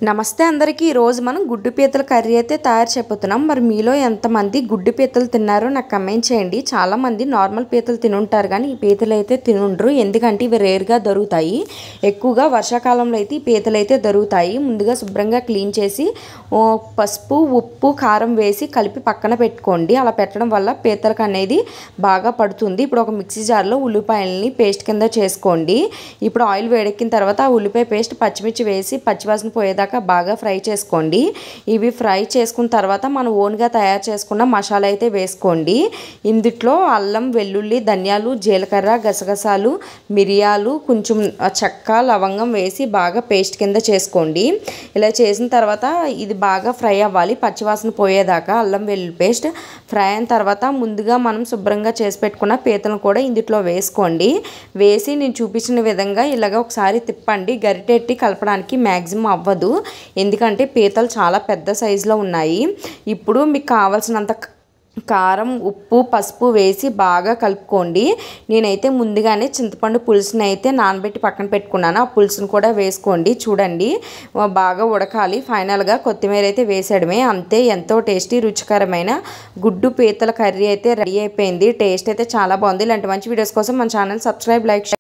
నమస్తే అందరికీ ఈరోజు మనం గుడ్డు పీతల కర్రీ అయితే తయారు చేయబోతున్నాం. మరి మీలో ఎంతమంది గుడ్డు పీతలు తిన్నారో నాకు కమెంట్ చేయండి. చాలామంది నార్మల్ పీతలు తినుంటారు కానీ ఈ పీతలు అయితే తినుండ్రు, ఎందుకంటే ఇవి రేర్గా దొరుకుతాయి. ఎక్కువగా వర్షాకాలంలో అయితే ఈ పీతలు అయితే దొరుకుతాయి. ముందుగా శుభ్రంగా క్లీన్ చేసి పసుపు ఉప్పు కారం వేసి కలిపి పక్కన పెట్టుకోండి. అలా పెట్టడం వల్ల పీతలకు అనేది బాగా పడుతుంది. ఇప్పుడు ఒక మిక్సీ జార్లో ఉల్లిపాయలని పేస్ట్ కింద చేసుకోండి. ఇప్పుడు ఆయిల్ వేడెక్కిన తర్వాత ఆ ఉల్లిపాయ పేస్ట్ పచ్చిమిర్చి వేసి పచ్చివాసన పోయేదాకా బాగా ఫ్రై చేసుకోండి. ఇవి ఫ్రై చేసుకున్న తర్వాత మనం ఓన్గా తయారు చేసుకున్న మసాలా అయితే వేసుకోండి. ఇందులో అల్లం వెల్లుల్లి ధనియాలు జీలకర్ర గసగసాలు మిరియాలు కొంచెం చెక్క లవంగం వేసి బాగా పేస్ట్ కింద చేసుకోండి. ఇలా చేసిన తర్వాత ఇది బాగా ఫ్రై అవ్వాలి, పచ్చివాసన పోయేదాకా. అల్లం వెల్లుల్లి పేస్ట్ ఫ్రై అయిన తర్వాత ముందుగా మనం శుభ్రంగా చేసి పెట్టుకున్న పీతలను కూడా ఇందులో వేసుకోండి. వేసి నేను చూపించిన విధంగా ఇలాగ ఒకసారి తిప్పండి. గరిటెట్టి కలపడానికి మ్యాక్సిమం అవ్వదు, ఎందుకంటే పీతలు చాలా పెద్ద సైజులో ఉన్నాయి. ఇప్పుడు మీకు కావాల్సినంత కారం ఉప్పు పసుపు వేసి బాగా కలుపుకోండి. నేనైతే ముందుగానే చింతపండు పులుసుని అయితే నానబెట్టి పక్కన పెట్టుకున్నాను. ఆ పులుసును కూడా వేసుకోండి. చూడండి బాగా ఉడకాలి. ఫైనల్గా కొత్తిమీర అయితే వేసేయడమే, అంతే. ఎంతో టేస్టీ రుచికరమైన గుడ్డు పీతల కర్రీ అయితే రెడీ అయిపోయింది. టేస్ట్ అయితే చాలా బాగుంది. ఇలాంటి మంచి వీడియోస్ కోసం మన ఛానల్ సబ్స్క్రైబ్ లైక్